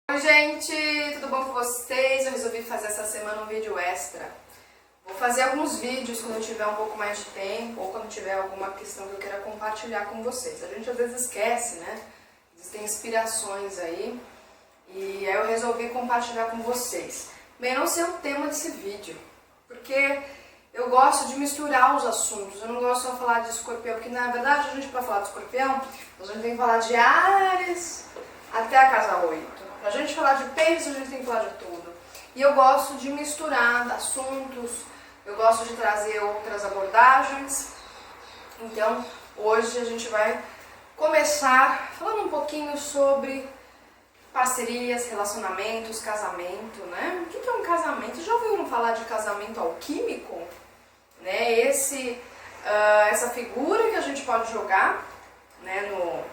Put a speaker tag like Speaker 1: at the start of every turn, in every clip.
Speaker 1: Oi gente, tudo bom com vocês? Eu resolvi fazer essa semana um vídeo extra. Vou fazer alguns vídeos quando eu tiver um pouco mais de tempo ou quando tiver alguma questão que eu queira compartilhar com vocês. A gente às vezes esquece, né? Existem inspirações aí e aí eu resolvi compartilhar com vocês. Bem, não sei o tema desse vídeo, porque eu gosto de misturar os assuntos. Eu não gosto só de falar de escorpião, porque na verdade a gente para falar de escorpião, a gente tem que falar de Áries até a casa 8. Pra gente falar de peixes, a gente tem que falar de tudo. E eu gosto de misturar assuntos, eu gosto de trazer outras abordagens. Então, hoje a gente vai começar falando um pouquinho sobre parcerias, relacionamentos, casamento, né? O que é um casamento? Já ouviram falar de casamento alquímico? Né? Essa figura que a gente pode jogar, né, no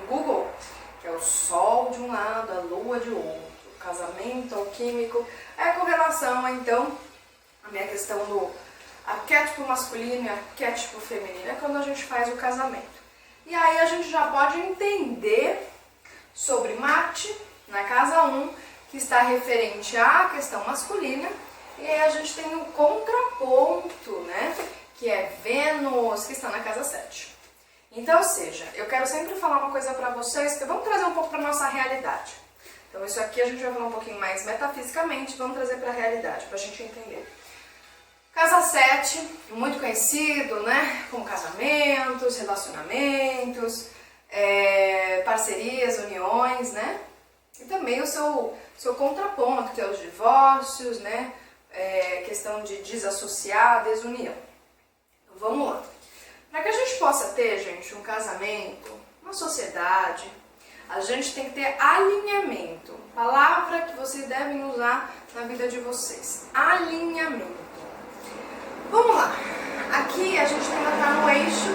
Speaker 1: Google, que é o sol de um lado, a lua de outro, o casamento alquímico, é com relação, então, a minha questão do arquétipo masculino e arquétipo feminino, é quando a gente faz o casamento. E aí a gente já pode entender sobre Marte, na casa 1, que está referente à questão masculina, e aí a gente tem o contraponto, né, que é Vênus, que está na casa 7. Então, ou seja, eu quero sempre falar uma coisa para vocês, que vamos trazer um pouco para nossa realidade. Então, isso aqui a gente vai falar um pouquinho mais metafisicamente, vamos trazer para a realidade, para a gente entender. Casa 7, muito conhecido, né, como casamentos, relacionamentos, parcerias, uniões, né, e também o seu contraponto, que é os divórcios, né, questão de desassociar, desunião. Então, vamos lá. Para que a gente possa ter, gente, um casamento, uma sociedade, a gente tem que ter alinhamento. Palavra que vocês devem usar na vida de vocês. Alinhamento. Vamos lá. Aqui a gente ainda está no eixo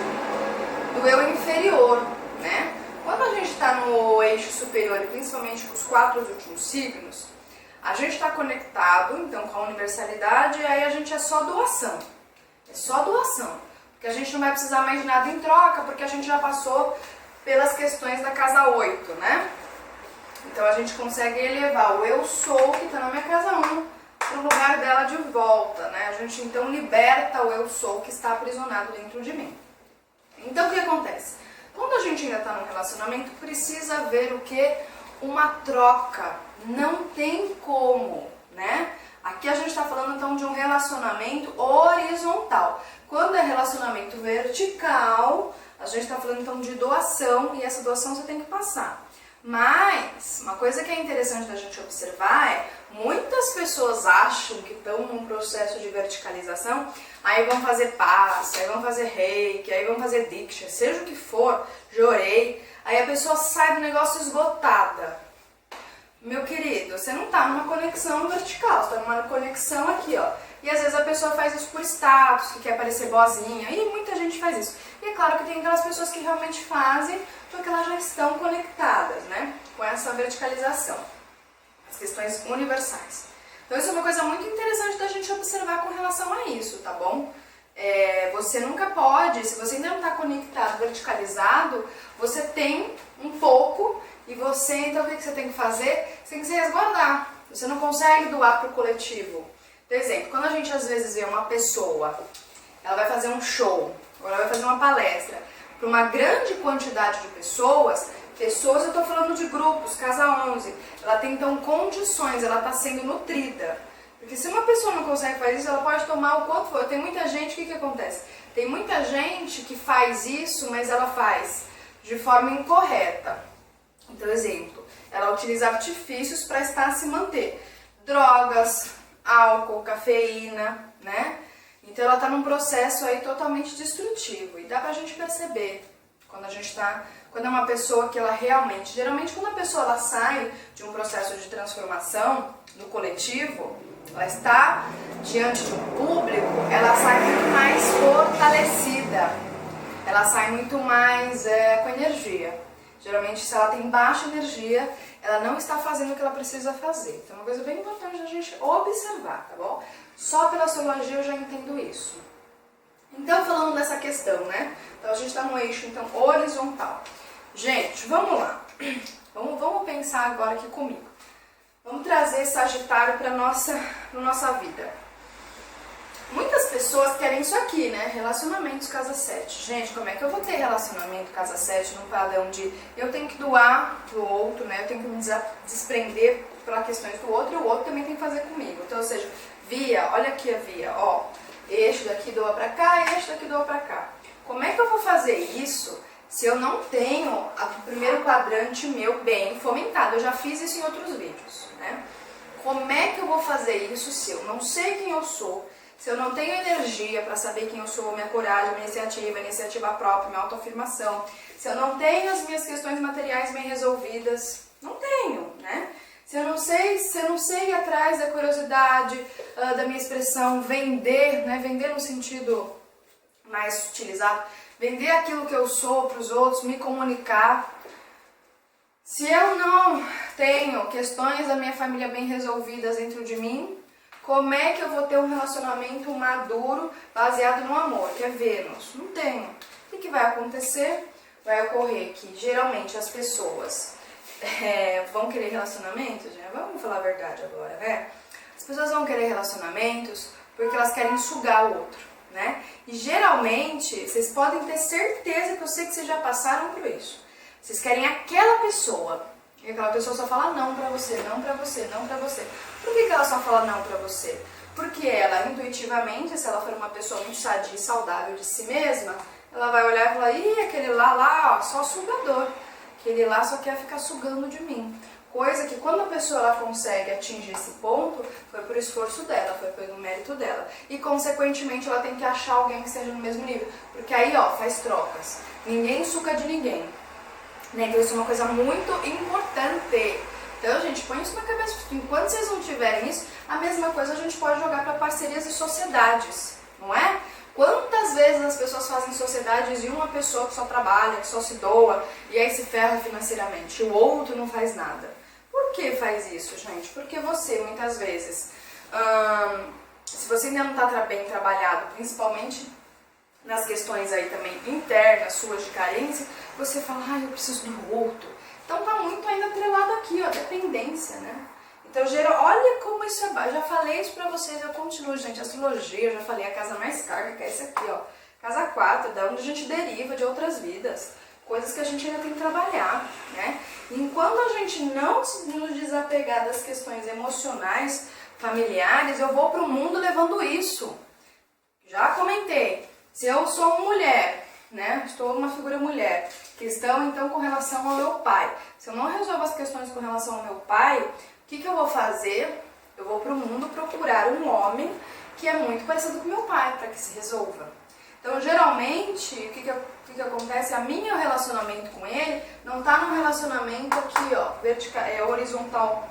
Speaker 1: do eu inferior, né? Quando a gente está no eixo superior, e principalmente com os 4 últimos signos, a gente está conectado, então, com a universalidade, e aí a gente é só doação. É só doação. Que a gente não vai precisar mais de nada em troca, porque a gente já passou pelas questões da casa 8, né? Então a gente consegue elevar o eu sou, que está na minha casa 1, para o lugar dela de volta, né? A gente então liberta o eu sou que está aprisionado dentro de mim. Então o que acontece? Quando a gente ainda está no relacionamento, precisa haver o quê? Uma troca. Não tem como, né? Aqui a gente está falando então de um relacionamento horizontal. Quando é relacionamento vertical, a gente está falando então de doação, e essa doação você tem que passar. Mas, uma coisa que é interessante da gente observar é, muitas pessoas acham que estão num processo de verticalização, aí vão fazer passe, aí vão fazer reiki, aí vão fazer diksha, seja o que for, jorei, aí a pessoa sai do negócio esgotada. Meu querido, você não está numa conexão vertical, você está numa conexão aqui, ó. E às vezes a pessoa faz isso por status, que quer parecer boazinha, e muita gente faz isso. E é claro que tem aquelas pessoas que realmente fazem porque elas já estão conectadas, né, com essa verticalização, as questões universais. Então isso é uma coisa muito interessante da gente observar com relação a isso, tá bom? Você nunca pode, se você ainda não está conectado, verticalizado, você tem um pouco, e você, então o que você tem que fazer? Você tem que se resguardar. Você não consegue doar para o coletivo. Por exemplo, quando a gente às vezes vê uma pessoa, ela vai fazer um show, ou ela vai fazer uma palestra, para uma grande quantidade de pessoas, eu estou falando de grupos, casa 11, ela tem então condições, ela está sendo nutrida. Porque se uma pessoa não consegue fazer isso, ela pode tomar o quanto for. Tem muita gente, o que acontece? Tem muita gente que faz isso, mas ela faz de forma incorreta. Então, exemplo, ela utiliza artifícios para se manter. Drogas, álcool, cafeína, né? Então ela está num processo aí totalmente destrutivo. E dá pra gente perceber quando é uma pessoa que ela realmente, geralmente quando a pessoa ela sai de um processo de transformação no coletivo, ela está diante de um público, ela sai muito mais fortalecida, ela sai muito mais com energia. Geralmente, se ela tem baixa energia, ela não está fazendo o que ela precisa fazer. Então, é uma coisa bem importante da gente observar, tá bom? Só pela astrologia eu já entendo isso. Então, falando dessa questão, né? Então, a gente está no eixo, então, horizontal. Gente, vamos lá. Vamos pensar agora aqui comigo. Vamos trazer Sagitário para nossa vida. Muitas pessoas querem isso aqui, né? Relacionamentos casa 7. Gente, como é que eu vou ter relacionamento casa 7 num padrão de eu tenho que doar pro outro, né? Eu tenho que me desprender para questões do outro e o outro também tem que fazer comigo. Então, ou seja, via, olha aqui a via, ó. Este daqui doa pra cá e este daqui doa pra cá. Como é que eu vou fazer isso se eu não tenho o primeiro quadrante meu bem fomentado? Eu já fiz isso em outros vídeos, né? Como é que eu vou fazer isso se eu não sei quem eu sou, se eu não tenho energia para saber quem eu sou, minha coragem, minha iniciativa própria, minha autoafirmação, se eu não tenho as minhas questões materiais bem resolvidas? Não tenho, né? Se eu não sei ir atrás da curiosidade, da minha expressão, vender, né? Vender no sentido mais utilizado, vender aquilo que eu sou para os outros, me comunicar. Se eu não tenho questões da minha família bem resolvidas dentro de mim, como é que eu vou ter um relacionamento maduro baseado no amor, que é Vênus? Não tenho. O que vai acontecer? Vai ocorrer que geralmente as pessoas vão querer relacionamentos, né? Vamos falar a verdade agora, né? As pessoas vão querer relacionamentos porque elas querem sugar o outro, né? E geralmente, vocês podem ter certeza que eu sei que vocês já passaram por isso. Vocês querem aquela pessoa, e aquela pessoa só fala não pra você, não pra você, não pra você. Por que ela só fala não pra você? Porque ela, intuitivamente, se ela for uma pessoa muito sadia e saudável de si mesma, ela vai olhar e falar, ih, aquele lá, ó, só sugador. Aquele lá só quer ficar sugando de mim. Coisa que quando a pessoa ela consegue atingir esse ponto, foi por esforço dela, foi pelo mérito dela. E consequentemente ela tem que achar alguém que esteja no mesmo nível. Porque aí, ó, faz trocas. Ninguém suga de ninguém. Né? Então isso é uma coisa muito importante. Então, gente, põe isso na cabeça. Enquanto vocês não tiverem isso, a mesma coisa a gente pode jogar para parcerias e sociedades, não é? Quantas vezes as pessoas fazem sociedades e uma pessoa que só trabalha, que só se doa, e aí se ferra financeiramente, o outro não faz nada. Por que faz isso, gente? Porque você, muitas vezes, se você ainda não está bem trabalhado, principalmente nas questões aí também internas, suas de carência, você fala, eu preciso do outro. Então tá muito ainda atrelado aqui, ó, dependência, né? Então, olha como isso é baixo. Já falei isso pra vocês, eu continuo, gente. Astrologia, eu já falei, a casa mais kármica é essa aqui, ó. Casa 4, da onde a gente deriva de outras vidas. Coisas que a gente ainda tem que trabalhar, né? Enquanto a gente não nos desapegar das questões emocionais, familiares, eu vou pro mundo levando isso. Já comentei. Se eu sou uma mulher, né? Estou uma figura mulher. Questão, então, com relação ao meu pai. Se eu não resolvo as questões com relação ao meu pai, o que eu vou fazer? Eu vou para o mundo procurar um homem que é muito parecido com meu pai, para que se resolva. Então, geralmente, o que acontece? O meu relacionamento com ele não está num relacionamento aqui, ó, vertical, horizontal.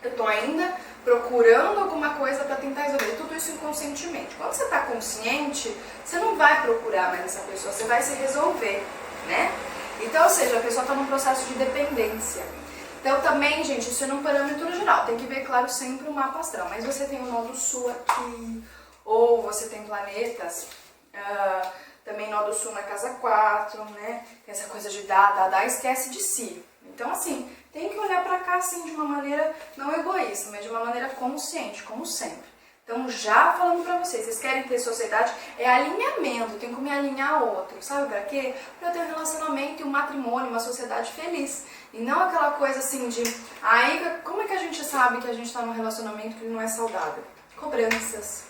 Speaker 1: Eu estou ainda procurando alguma coisa para tentar resolver. Tudo isso inconscientemente. Quando você está consciente, você não vai procurar mais essa pessoa, você vai se resolver, né? Então, ou seja, a pessoa está num processo de dependência. Então também, gente, isso é num parâmetro geral, tem que ver, claro, sempre o mapa astral, mas você tem o Nodo Sul aqui, ou você tem planetas, também Nodo Sul na casa 4, né, tem essa coisa de dar, esquece de si. Então assim, tem que olhar pra cá assim de uma maneira não egoísta, mas de uma maneira consciente, como sempre. Então já falando pra vocês querem ter sociedade, é alinhamento, tem que me alinhar a outro, sabe pra quê? Pra eu ter um relacionamento e um matrimônio, uma sociedade feliz. E não aquela coisa assim de, aí como é que a gente sabe que a gente tá num relacionamento que não é saudável? Cobranças,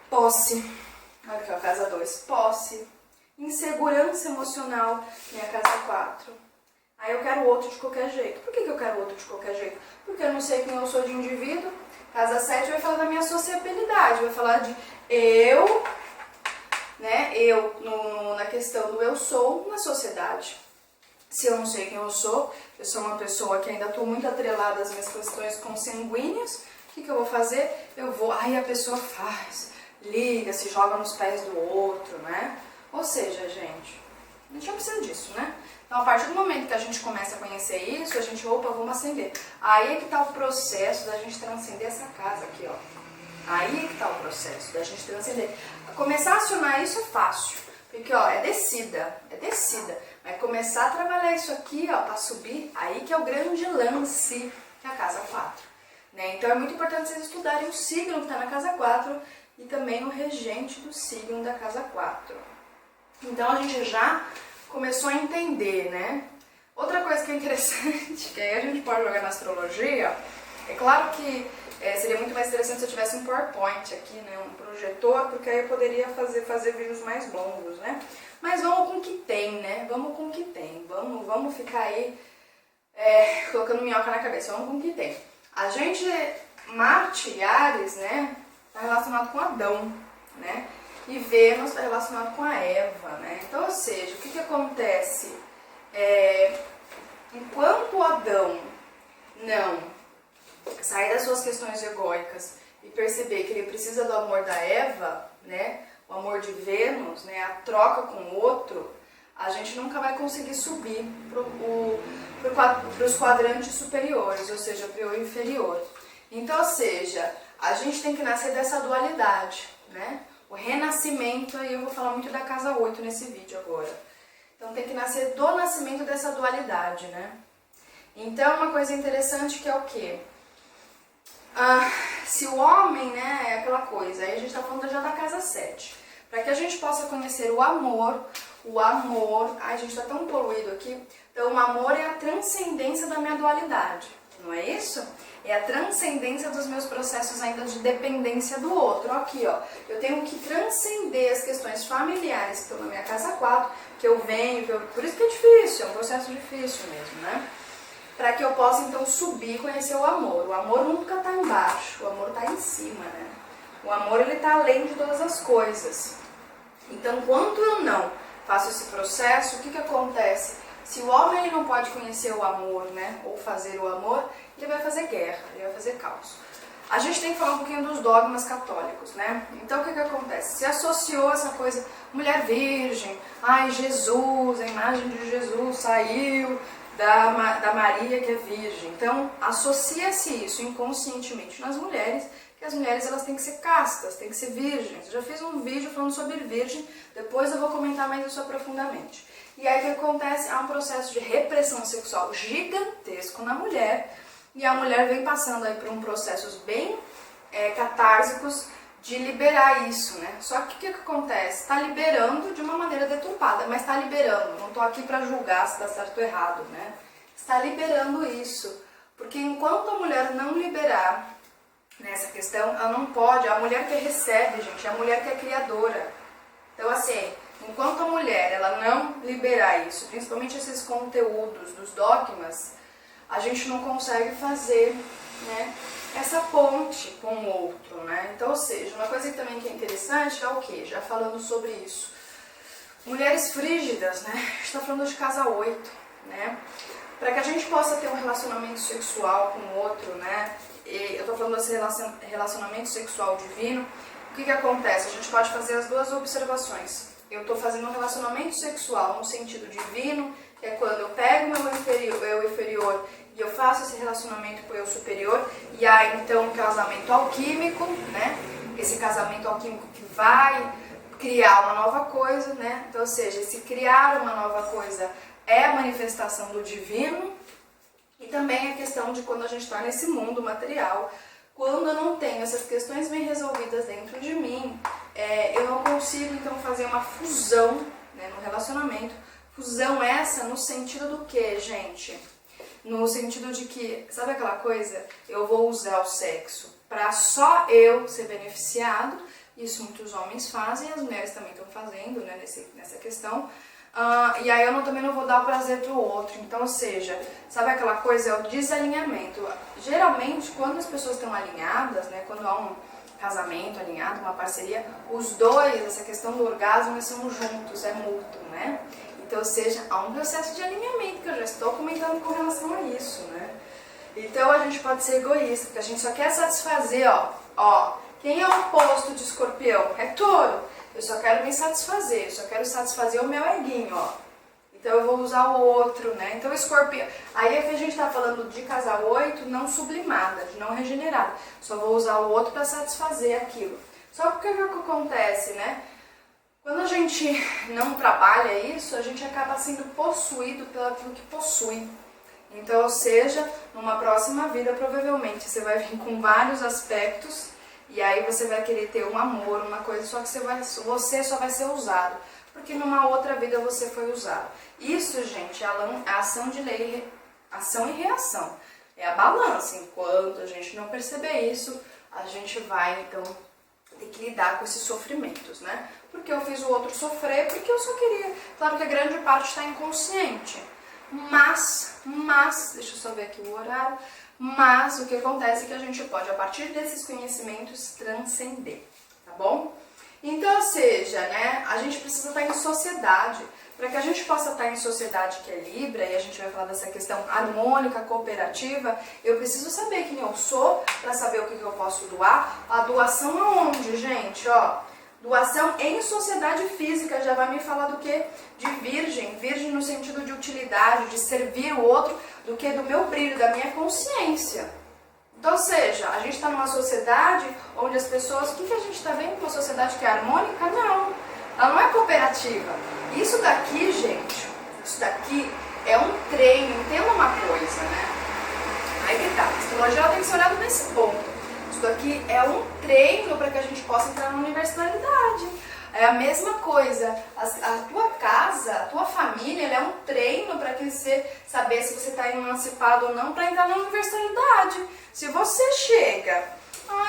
Speaker 1: posse, olha aqui ó, casa 2, posse, insegurança emocional, minha casa 4. Aí eu quero outro de qualquer jeito. Por que eu quero outro de qualquer jeito? Porque eu não sei quem eu sou de indivíduo. Casa 7 vai falar da minha sociabilidade, vai falar de eu, né? Na questão do eu sou na sociedade. Se eu não sei quem eu sou uma pessoa que ainda estou muito atrelada às minhas questões consanguíneas, o que eu vou fazer? Eu vou, aí a pessoa faz, liga, se joga nos pés do outro, né? Ou seja, gente, a gente não precisa disso, né? Então, a partir do momento que a gente começa a conhecer isso, a gente, vamos acender. Aí é que está o processo da gente transcender essa casa aqui, ó. Aí é que está o processo da gente transcender. Começar a acionar isso é fácil, porque, ó, é descida. Mas começar a trabalhar isso aqui, ó, para subir, aí que é o grande lance, que é a casa 4. Né? Então é muito importante vocês estudarem o signo que está na casa 4 e também o regente do signo da casa 4. Então a gente já começou a entender, né? Outra coisa que é interessante, que aí a gente pode jogar na astrologia, é claro que seria muito mais interessante se eu tivesse um PowerPoint aqui, né? Um projetor, porque aí eu poderia fazer vídeos mais longos, né? Mas vamos com o que tem, né? Vamos com o que tem. Vamos ficar aí colocando minhoca na cabeça. Vamos com o que tem. A gente, Marte e Áries, né? Está relacionado com Adão, né? E Vênus está relacionado com a Eva, né? Então, ou seja, o que acontece? Enquanto Adão não sair das suas questões egóicas e perceber que ele precisa do amor da Eva, né? O amor de Vênus, né? A troca com o outro, a gente nunca vai conseguir subir para os quadrantes superiores, ou seja, para o inferior. Então, ou seja, a gente tem que nascer dessa dualidade, né? O renascimento, aí eu vou falar muito da casa 8 nesse vídeo agora. Então tem que nascer do nascimento dessa dualidade, né? Então uma coisa interessante que é o quê? Se o homem, né, é aquela coisa, aí a gente está falando já da casa 7. Para que a gente possa conhecer o amor, ai, a gente está tão poluído aqui. Então o amor é a transcendência da minha dualidade, não é isso? É a transcendência dos meus processos ainda de dependência do outro. Aqui, ó, eu tenho que transcender as questões familiares que estão na minha casa 4, que eu venho, por isso que é difícil, é um processo difícil mesmo, né? Para que eu possa então subir e conhecer o amor. O amor nunca está embaixo, o amor está em cima, né? O amor, ele está além de todas as coisas. Então, quando eu não faço esse processo, o que acontece? Se o homem ele não pode conhecer o amor, né, ou fazer o amor, ele vai fazer guerra, ele vai fazer caos. A gente tem que falar um pouquinho dos dogmas católicos, né? Então o que acontece? Se associou essa coisa, mulher virgem, ai Jesus, a imagem de Jesus saiu da Maria que é virgem. Então associa-se isso inconscientemente nas mulheres, que as mulheres elas têm que ser castas, têm que ser virgens. Eu já fiz um vídeo falando sobre virgem, depois eu vou comentar mais isso aprofundadamente. E aí o que acontece? Há um processo de repressão sexual gigantesco na mulher, e a mulher vem passando aí por um processos bem catársicos de liberar isso, né? Só que o que acontece? Está liberando de uma maneira deturpada, mas está liberando. Não estou aqui para julgar se está certo ou errado, né? Está liberando isso, porque enquanto a mulher não liberar nessa questão, ela não pode. A mulher que recebe, gente, é a mulher que é criadora. Então, assim, enquanto a mulher ela não liberar isso, principalmente esses conteúdos dos dogmas, a gente não consegue fazer, né, essa ponte com o outro, né? Então, ou seja, uma coisa também que é interessante é o quê? Já falando sobre isso. Mulheres frígidas, né? A gente está falando de casa 8, né? Para que a gente possa ter um relacionamento sexual com o outro, né? E eu estou falando desse relacionamento sexual divino. O que acontece? A gente pode fazer as duas observações. Eu estou fazendo um relacionamento sexual no sentido divino, que é quando eu pego meu eu inferior e eu faço esse relacionamento com o eu superior, e há então um casamento alquímico, né? Esse casamento alquímico que vai criar uma nova coisa, né? Então, ou seja, esse criar uma nova coisa é a manifestação do divino, e também a questão de quando a gente está nesse mundo material, quando eu não tenho essas questões bem resolvidas dentro de mim, eu não consigo então fazer uma fusão, né, no relacionamento. Fusão essa no sentido do que, gente? No sentido de que, sabe aquela coisa? Eu vou usar o sexo para só eu ser beneficiado. Isso muitos homens fazem, as mulheres também estão fazendo, né, nessa questão. E aí eu também não vou dar o prazer pro outro. Então, ou seja, sabe aquela coisa? É o desalinhamento. Geralmente, quando as pessoas estão alinhadas, né, quando há um casamento alinhado, uma parceria, os dois, essa questão do orgasmo, eles são juntos, é mútuo, né? Então, ou seja, há um processo de alinhamento que eu já estou comentando com relação a isso, né? Então, a gente pode ser egoísta, porque a gente só quer satisfazer, ó, quem é o oposto de escorpião? É touro. Eu só quero me satisfazer, eu só quero satisfazer o meu eguinho, ó. Então eu vou usar o outro, né? Então escorpião... Aí é que a gente tá falando de casa 8 não sublimada, de não regenerada. Só vou usar o outro para satisfazer aquilo. Só porque o que acontece, né? Quando a gente não trabalha isso, a gente acaba sendo possuído pelo aquilo que possui. Então, ou seja, numa próxima vida, provavelmente você vai vir com vários aspectos e aí você vai querer ter um amor, uma coisa, só que você só vai ser usado, porque numa outra vida você foi usado. Isso, gente, é a ação de lei, ação e reação. É a balança. Enquanto a gente não perceber isso, a gente vai, então, ter que lidar com esses sofrimentos, né? Porque eu fiz o outro sofrer, porque eu só queria. Claro que a grande parte está inconsciente. Mas, deixa eu só ver aqui o horário. Mas o que acontece é que a gente pode, a partir desses conhecimentos, transcender, tá bom? Então, ou seja, né, a gente precisa estar em sociedade. Para que a gente possa estar em sociedade que é Libra, e a gente vai falar dessa questão harmônica, cooperativa, eu preciso saber quem eu sou para saber o que eu posso doar. A doação aonde, gente? Ó, doação em sociedade física já vai me falar do que? De virgem. Virgem no sentido de utilidade, de servir o outro, do que do meu brilho, da minha consciência. Então, ou seja, a gente está numa sociedade onde as pessoas... O que a gente está vendo? Uma sociedade que é harmônica? Não. Ela não é cooperativa. Isso daqui, gente, isso daqui é um treino. Entenda uma coisa, né? Aí que tá. A astrologia ela tem que ser olhada nesse ponto. Isso daqui é um treino para que a gente possa entrar na universalidade. É a mesma coisa. A tua casa, a tua família, ela é um treino para que você saber se você está emancipado ou não para entrar na universalidade. Se você chega...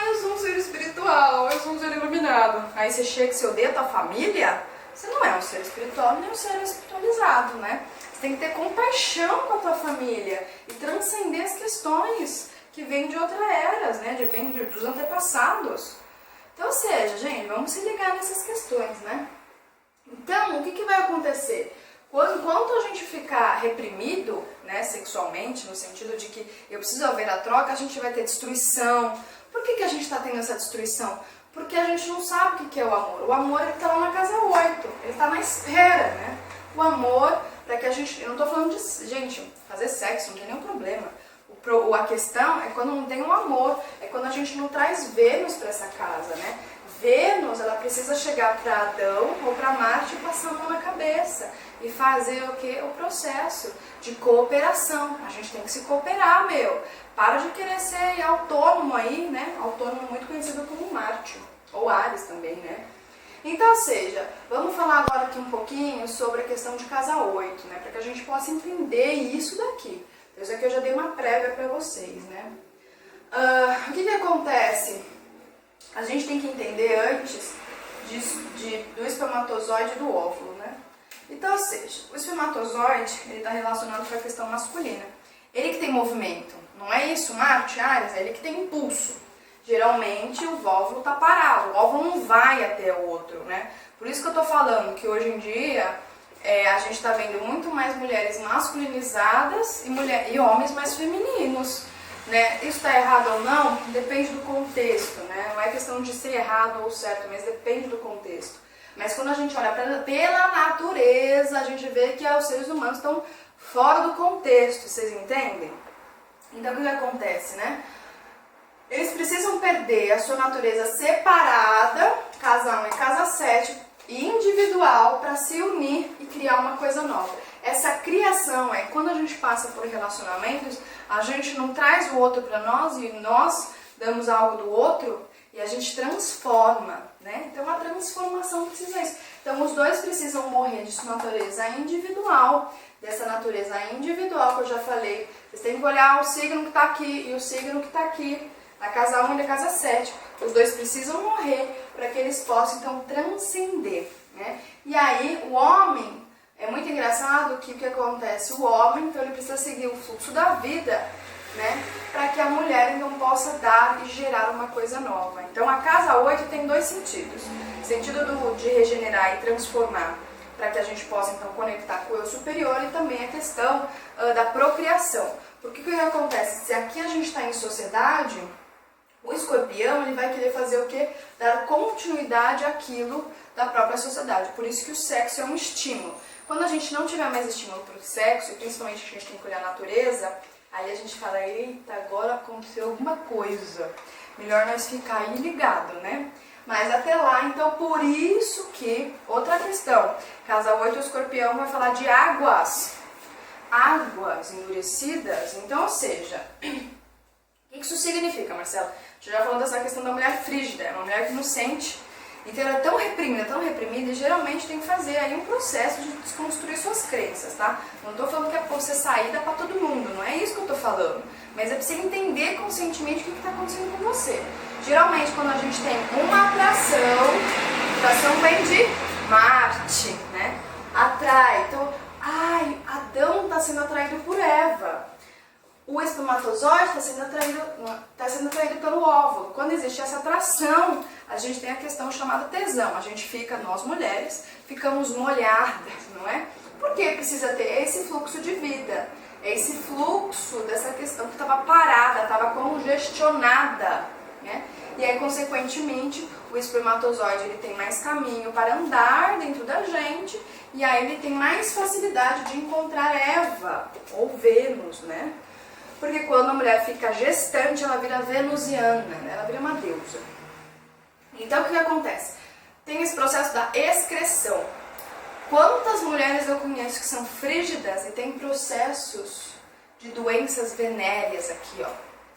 Speaker 1: eu sou um ser espiritual, eu sou um ser iluminado. Aí você chega e você odeia a tua família, você não é um ser espiritual nem um ser espiritualizado, né? Você tem que ter compaixão com a tua família e transcender as questões que vêm de outras eras, né? Vêm dos antepassados. Então, ou seja, gente, vamos se ligar nessas questões, né? Então, o que vai acontecer? Enquanto a gente ficar reprimido, né, sexualmente, no sentido de que eu preciso haver a troca, a gente vai ter destruição. Por que a gente está tendo essa destruição? Porque a gente não sabe o que é o amor. O amor está lá na casa 8, ele está na espera, né? O amor, para que a gente... Eu não estou falando de... Gente, fazer sexo não tem nenhum problema. A questão é quando não tem um amor, é quando a gente não traz Vênus para essa casa, né? Vênus, ela precisa chegar para Adão ou para Marte e passar a mão na cabeça e fazer o que? O processo de cooperação. A gente tem que se cooperar, meu. Para de querer ser autônomo aí, né? Autônomo muito conhecido como Marte, ou Ares também, né? Então, ou seja, vamos falar agora aqui um pouquinho sobre a questão de casa 8, né? Para que a gente possa entender isso daqui. Isso aqui eu já dei uma prévia para vocês, né? O que acontece? A gente tem que entender antes do espermatozoide e do óvulo, né? Então, ou seja, o espermatozoide, ele está relacionado com a questão masculina. Ele que tem movimento, não é isso? Marte, Áries, é ele que tem impulso. Geralmente o óvulo está parado, o óvulo não vai até o outro, né? Por isso que eu estou falando que hoje em dia a gente está vendo muito mais mulheres masculinizadas e homens mais femininos. Né? Isso está errado ou não? Depende do contexto, né? Não é questão de ser errado ou certo, mas depende do contexto. Mas quando a gente olha pela natureza, a gente vê que os seres humanos estão fora do contexto, vocês entendem? Então o que acontece, né? Eles precisam perder a sua natureza separada, casa 1 e casa 7, individual, para se unir e criar uma coisa nova. Essa criação é quando a gente passa por relacionamentos, a gente não traz o outro para nós e nós damos algo do outro e a gente transforma, né? Então a transformação precisa isso. Então os dois precisam morrer de sua natureza individual, dessa natureza individual que eu já falei. Vocês têm que olhar o signo que está aqui e o signo que está aqui, na casa 1 e na casa 7. Os dois precisam morrer para que eles possam então transcender, né? E aí o homem... É muito engraçado que o que acontece? O homem, então, ele precisa seguir o fluxo da vida, né? Para que a mulher, então, possa dar e gerar uma coisa nova. Então, a casa 8 tem dois sentidos. O sentido de regenerar e transformar, para que a gente possa, então, conectar com o eu superior e também a questão da procriação. Porque o que acontece? Se aqui a gente está em sociedade, o escorpião, ele vai querer fazer o quê? Dar continuidade àquilo da própria sociedade. Por isso que o sexo é um estímulo. Quando a gente não tiver mais estímulo para o sexo, e principalmente a gente tem que olhar a natureza, aí a gente fala, eita, agora aconteceu alguma coisa. Melhor nós ficar aí ligado, né? Mas até lá, então, por isso que, outra questão, casa 8, o escorpião vai falar de águas. águas endurecidas. Então, ou seja, o que isso significa, Marcela? A gente já falou dessa questão da mulher frígida, é uma mulher que não sente. Então ela é tão reprimida, e geralmente tem que fazer aí um processo de desconstruir suas crenças, tá? Não tô falando que é pra você saída pra todo mundo, não é isso que eu tô falando. Mas é pra você entender conscientemente o que tá acontecendo com você. Geralmente quando a gente tem uma atração vem de Marte, né? Atrai, então, Adão tá sendo atraído por Eva. O espermatozoide está sendo atraído pelo óvulo. Quando existe essa atração, a gente tem a questão chamada tesão. A gente fica, nós mulheres, ficamos molhadas, não é? Porque precisa ter esse fluxo de vida, esse fluxo dessa questão que estava parada, estava congestionada, né? E aí, consequentemente, o espermatozoide ele tem mais caminho para andar dentro da gente, e aí ele tem mais facilidade de encontrar Eva, ou Vênus, né? Porque quando a mulher fica gestante, ela vira venusiana, né? Ela vira uma deusa. Então, o que acontece? Tem esse processo da excreção. Quantas mulheres eu conheço que são frígidas e têm processos de doenças venéreas aqui, ó.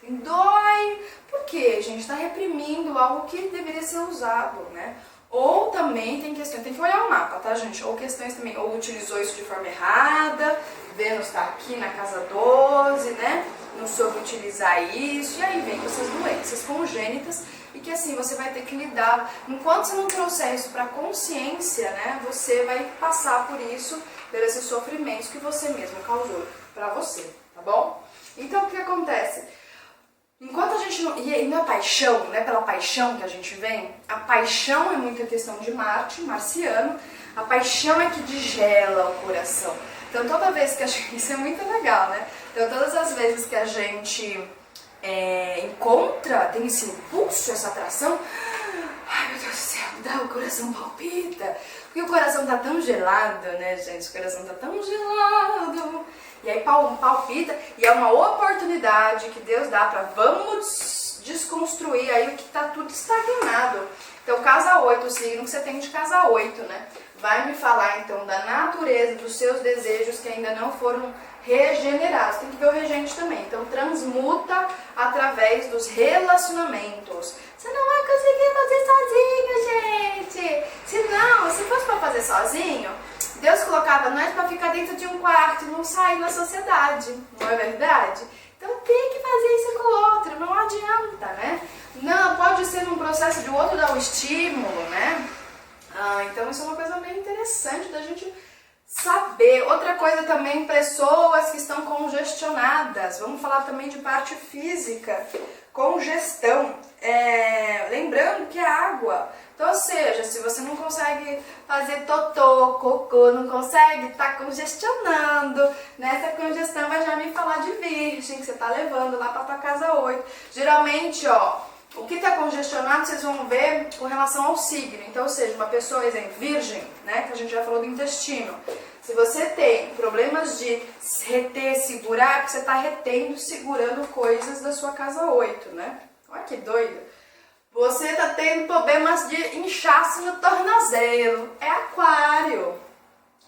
Speaker 1: Dói. Por quê? A gente está reprimindo algo que deveria ser usado, né? Ou também tem questões, tem que olhar o mapa, tá, gente? Ou questões também, ou utilizou isso de forma errada, Vênus está aqui na casa 12, né? Não soube utilizar isso, e aí vem com essas doenças congênitas, e que assim, você vai ter que lidar. Enquanto você não trouxer isso para consciência, né? Você vai passar por isso, por esses sofrimentos que você mesmo causou para você, tá bom? Então, o que acontece? Enquanto a gente não... E não é paixão, né? Pela paixão que a gente vem, a paixão é muita questão de Marte, marciano, a paixão é que digela o coração. Então toda vez que a gente... Isso é muito legal, né? Então todas as vezes que a gente encontra, tem esse impulso, essa atração, ai meu Deus do céu, o coração palpita. Porque o coração tá tão gelado, né, gente? O coração tá tão gelado. E aí palpita, e é uma oportunidade que Deus dá para vamos desconstruir aí o que está tudo estagnado. Então, casa 8, o signo que você tem de casa 8, né? Vai me falar, então, da natureza, dos seus desejos que ainda não foram regenerados. Tem que ver o regente também. Então, transmuta através dos relacionamentos. Você não vai conseguir fazer sozinho, gente. Se fosse para fazer sozinho, Deus colocava nós para ficar dentro de um quarto e não sair na sociedade, não é verdade? Então tem que fazer isso com o outro, não adianta, né? Não, pode ser num processo de o outro dar o estímulo, né? Então isso é uma coisa bem interessante da gente saber. Outra coisa também, pessoas que estão congestionadas. Vamos falar também de parte física, congestão. Lembrando que é água. Então, ou seja, se você não consegue fazer totô, cocô, não consegue, tá congestionando. Nessa congestão vai já me falar de virgem, que você tá levando lá pra tua casa 8. Geralmente, ó, o que tá congestionado vocês vão ver com relação ao signo. Então, ou seja, uma pessoa, exemplo, virgem, né, que a gente já falou do intestino. Se você tem problemas de reter, segurar, é porque você tá retendo, segurando coisas da sua casa 8, né? Olha que doido. Você está tendo problemas de inchaço no tornozelo. É aquário.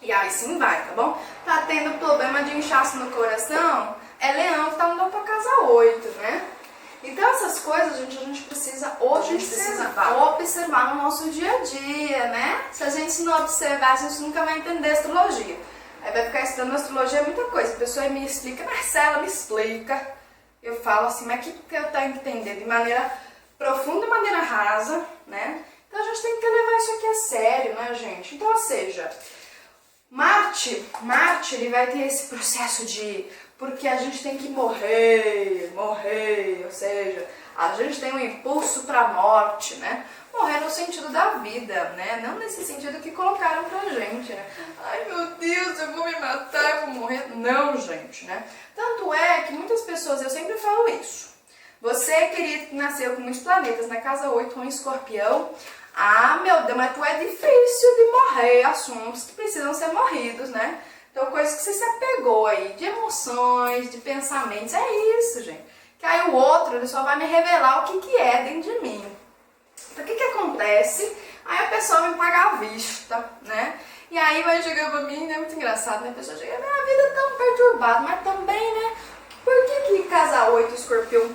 Speaker 1: E aí sim vai, tá bom? Tá tendo problema de inchaço no coração? É leão que tá indo pra casa 8, né? Então essas coisas, a gente precisa observar no nosso dia a dia, né? Se a gente não observar, a gente nunca vai entender astrologia. Aí vai ficar estudando astrologia, é muita coisa. A pessoa me explica, Marcela, me explica. Eu falo assim, mas o que eu tenho que entender? De maneira profunda, de maneira rasa, né? Então a gente tem que levar isso aqui a sério, né, gente? Então, ou seja, Marte, ele vai ter esse processo de... Porque a gente tem que morrer, ou seja, a gente tem um impulso para morte, né? Morrer no sentido da vida, né? Não nesse sentido que colocaram pra gente, né? Ai, meu Deus, eu vou me matar, eu vou morrer. Não, gente, né? Tanto é que muitas pessoas, eu sempre falo isso. Você, querido, que nasceu com muitos planetas na casa 8, um escorpião, meu Deus, mas tu é difícil de morrer, assuntos que precisam ser morridos, né? Então, coisas que você se apegou aí, de emoções, de pensamentos, é isso, gente. Que aí o outro, ele só vai me revelar o que é dentro de mim. Então, o que acontece? Aí a pessoa me paga à vista, né? E aí vai chegar pra mim, né? Muito engraçado, né? A pessoa chega, minha vida é tão perturbada, mas também, né? Por que casa 8 escorpião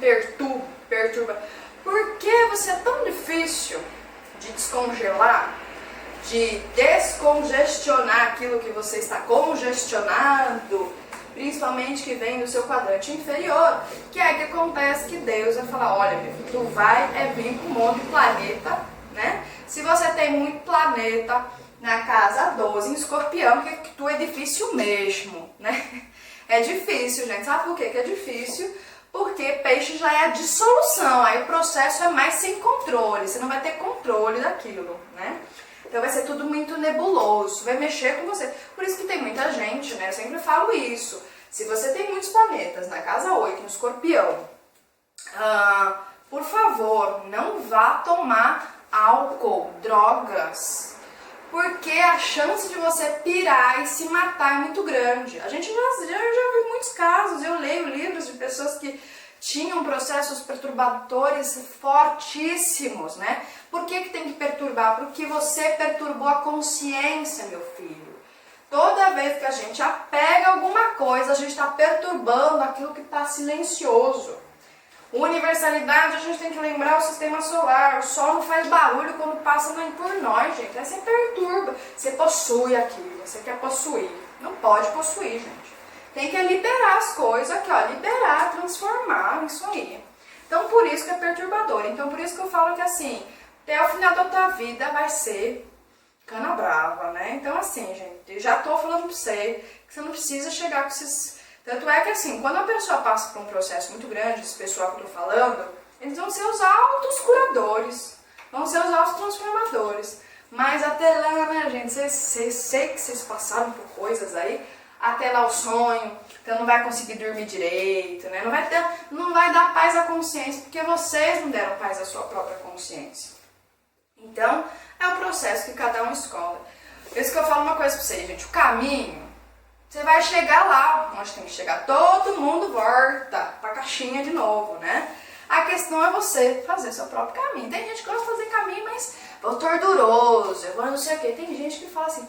Speaker 1: perturba? Por que você é tão difícil de descongelar, de descongestionar aquilo que você está congestionado, principalmente que vem do seu quadrante inferior, que é que acontece que Deus vai falar, olha, meu filho, tu vai vir com um monte de planeta, né? Se você tem muito planeta na casa 12 em escorpião, que tu é difícil mesmo, né? É difícil, gente. Sabe por que é difícil? Porque peixe já é a dissolução, aí o processo é mais sem controle, você não vai ter controle daquilo, né? Então vai ser tudo muito nebuloso, vai mexer com você. Por isso que tem muita gente, né? Eu sempre falo isso. Se você tem muitos planetas na casa 8, no escorpião, por favor, não vá tomar álcool, drogas, porque a chance de você pirar e se matar é muito grande. Eu já vi muitos casos, eu leio livros de pessoas que tinham processos perturbadores fortíssimos, né? Por que tem que perturbar? Porque você perturbou a consciência, meu filho. Toda vez que a gente apega alguma coisa, a gente está perturbando aquilo que está silencioso. Universalidade, a gente tem que lembrar o sistema solar. O sol não faz barulho quando passa por nós, gente. Aí você perturba, você possui aquilo, você quer possuir. Não pode possuir, gente. Tem que liberar as coisas aqui, ó, liberar, transformar isso aí. Então, por isso que é perturbador. Então, por isso que eu falo que assim, até o final da tua vida vai ser cana brava, né? Então, assim, gente, eu já tô falando pra você que você não precisa chegar com esses... Tanto é que, assim, quando a pessoa passa por um processo muito grande, esse pessoal que eu tô falando, eles vão ser os autos curadores, vão ser os autos transformadores. Mas até lá, né, gente, sei que vocês passaram por coisas aí, até lá o sonho, então não vai conseguir dormir direito, né? Não vai dar paz à consciência, porque vocês não deram paz à sua própria consciência. Então, é o processo que cada um escolhe. Por isso que eu falo uma coisa pra vocês, gente, o caminho, você vai chegar lá, onde tem que chegar, todo mundo volta pra caixinha de novo, né? A questão é você fazer seu próprio caminho. Tem gente que gosta de fazer caminho, mas vou torturoso, eu vou não sei o quê. Tem gente que fala assim,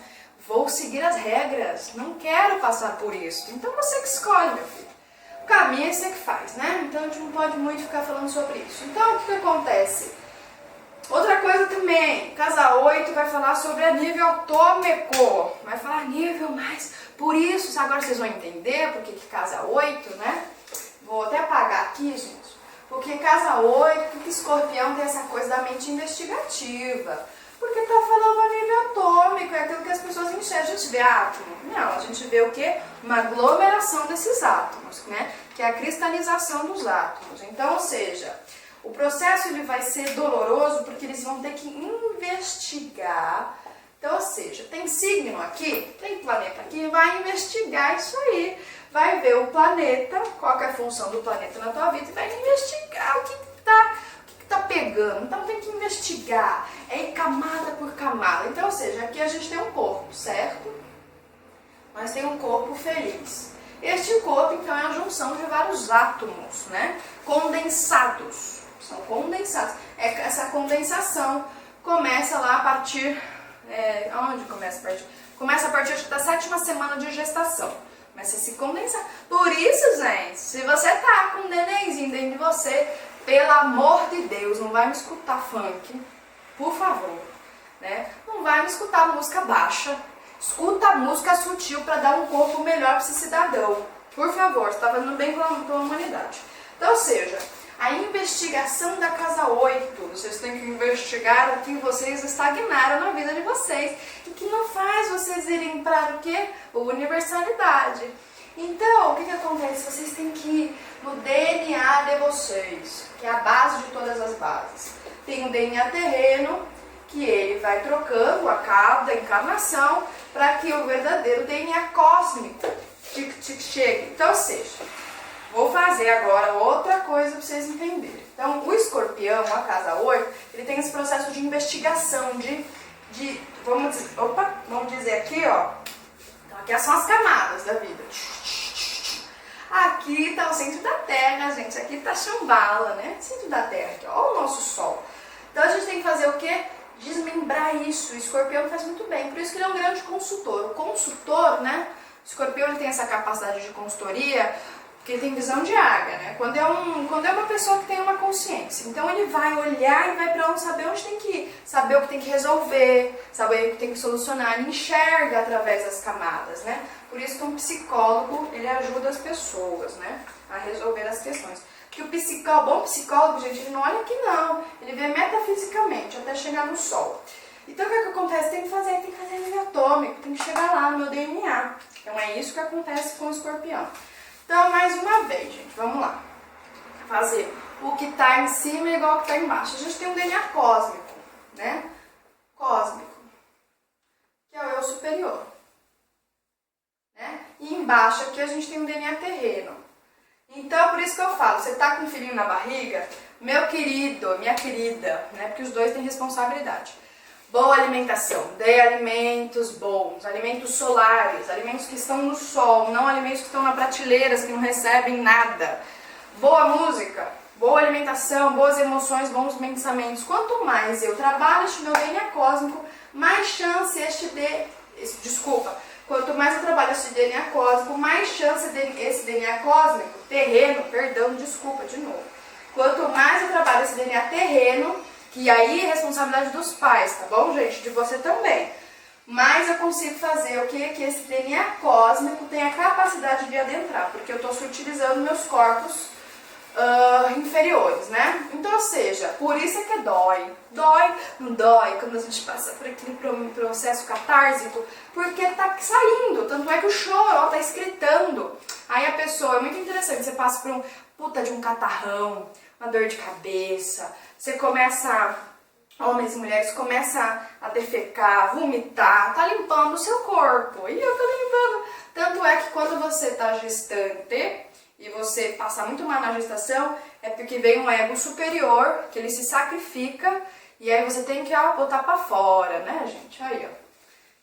Speaker 1: vou seguir as regras, não quero passar por isso. Então você que escolhe, meu filho. O caminho é você que faz, né? Então a gente não pode muito ficar falando sobre isso. Então o que acontece? Outra coisa também, casa 8 vai falar sobre a nível atômico. Vai falar nível mais... Por isso, agora vocês vão entender porque que casa 8, né? Vou até apagar aqui, gente. Porque casa 8, que escorpião tem essa coisa da mente investigativa. Porque tá falando a nível atômico, é aquilo que as pessoas enxergam. A gente vê átomo? Não, a gente vê o quê? Uma aglomeração desses átomos, né? Que é a cristalização dos átomos. Então, ou seja, o processo ele vai ser doloroso porque eles vão ter que investigar. Então, ou seja, tem signo aqui, tem planeta aqui, vai investigar isso aí. Vai ver o planeta, qual que é a função do planeta na tua vida e vai investigar o que tá pegando. Então tem que investigar, é camada por camada. Então, ou seja, aqui a gente tem um corpo, certo? Mas tem um corpo feliz. Este corpo, então, é a junção de vários átomos, né? Condensados. São condensados. Essa condensação começa lá a partir... onde começa a partir? Começa a partir da 7ª semana de gestação. Começa a se condensar. Por isso, gente, se você tá com um nenenzinho dentro de você, pelo amor de Deus, não vai me escutar funk, por favor, né? Não vai me escutar música baixa. Escuta música sutil para dar um corpo melhor para esse cidadão. Por favor, você está fazendo bem para a humanidade. Então, ou seja, a investigação da casa 8, vocês têm que investigar o que vocês estagnaram na vida de vocês e que não faz vocês irem para o quê? Universalidade. Então, o que acontece? Vocês têm que ir no DNA de vocês, que é a base de todas as bases. Tem o DNA terreno, que ele vai trocando a cada encarnação para que o verdadeiro DNA cósmico chegue. Então, ou seja, vou fazer agora outra coisa para vocês entenderem. Então, o escorpião, a casa 8, ele tem esse processo de investigação, vamos dizer aqui, ó. Então, aqui são as camadas da vida. Aqui está o centro da Terra, gente. Aqui está Shambhala, né? Centro da Terra, aqui, ó, o nosso Sol. Então, a gente tem que fazer o quê? desmembrar isso. O escorpião faz muito bem, por isso que ele é um grande consultor. O consultor, né? O escorpião ele tem essa capacidade de consultoria, porque ele tem visão de águia, né? Quando é uma pessoa que tem uma consciência. Então ele vai olhar e vai para onde, saber onde tem que ir, saber o que tem que resolver, saber o que tem que solucionar. Ele enxerga através das camadas, né? Por isso que um psicólogo, ele ajuda as pessoas, né? A resolver as questões. Porque o bom psicólogo, gente, ele não olha aqui não. Ele vê metafisicamente, até chegar no sol. Então o que acontece? Tem que fazer nível atômico, tem que chegar lá no meu DNA. Então é isso que acontece com o escorpião. Então, mais uma vez, gente, vamos lá. Fazer o que está em cima é igual ao que está embaixo. A gente tem um DNA cósmico, né? Cósmico, que é o eu superior. Né? E embaixo aqui a gente tem um DNA terreno. Então, por isso que eu falo, você tá com um filhinho na barriga, meu querido, minha querida, né? Porque os dois têm responsabilidade. Boa alimentação, dê alimentos bons, alimentos solares, alimentos que estão no sol, não alimentos que estão na prateleira, que não recebem nada. Boa música, boa alimentação, boas emoções, bons pensamentos. Quanto mais eu trabalho este meu DNA cósmico, mais chance quanto mais eu trabalho esse DNA cósmico, mais chance esse DNA cósmico, Quanto mais eu trabalho esse DNA terreno, que aí é responsabilidade dos pais, tá bom, gente? De você também. Mas eu consigo fazer o quê? Que esse DNA cósmico tem a capacidade de adentrar, porque eu estou sutilizando meus corpos inferiores, né? Então, ou seja, por isso é que dói. Não dói quando a gente passa por aquele processo catársico, porque tá saindo, tanto é que o choro tá excretando. Aí a pessoa, é muito interessante, você passa por um catarrão, uma dor de cabeça, você começa, homens e mulheres, começa a defecar, vomitar, tá limpando o seu corpo, e eu tô limpando. Tanto é que quando você tá gestante e você passa muito mal na gestação, é porque vem um ego superior, que ele se sacrifica, e aí você tem que botar pra fora, né, gente? Aí, ó.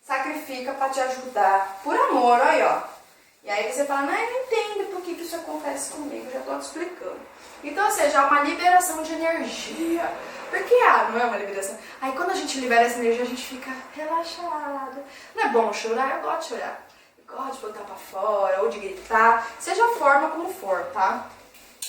Speaker 1: Sacrifica pra te ajudar, por amor, aí, ó. E aí você fala, não, eu não entendo por que isso acontece comigo, já tô te explicando. Então, ou seja, é uma liberação de energia. Porque, não é uma liberação. Aí quando a gente libera essa energia, a gente fica relaxado. Não é bom chorar? Eu gosto de chorar. Eu gosto de botar pra fora, ou de gritar, seja a forma como for, tá?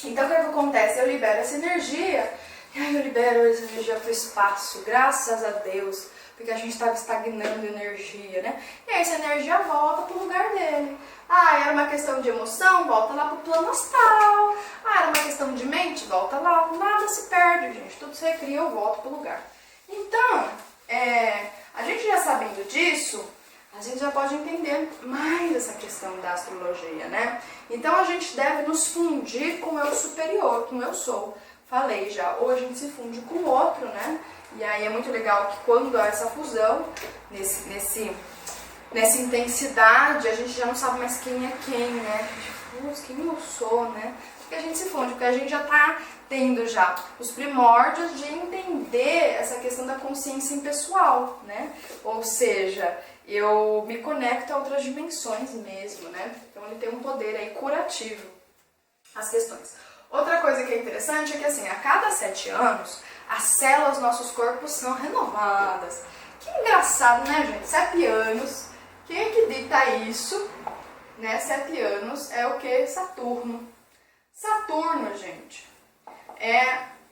Speaker 1: Então, o que acontece? Eu libero essa energia, e aí eu libero essa energia pro espaço, graças a Deus. Porque a gente estava estagnando energia, né? E aí essa energia volta pro lugar dele. Era uma questão de emoção, volta lá pro plano astral. Era uma questão de mente, volta lá. Nada se perde, gente. Tudo se recria, eu volto pro lugar. Então, a gente já sabendo disso, a gente já pode entender mais essa questão da astrologia, né? Então a gente deve nos fundir com o eu superior, com o eu sou. Falei já, ou a gente se funde com o outro, né? E aí é muito legal que quando há essa fusão, nessa intensidade, a gente já não sabe mais quem é quem, né? Quem eu sou, né? Porque a gente se funde, porque a gente já tá tendo já os primórdios de entender essa questão da consciência impessoal, né? Ou seja, eu me conecto a outras dimensões mesmo, né? Então ele tem um poder aí curativo às questões. Outra coisa que é interessante é que assim, a cada 7 anos, as células dos nossos corpos são renovadas. Que engraçado, né, gente? 7 anos, quem é que dita isso? Né? 7 anos é o que? Saturno. Saturno, gente,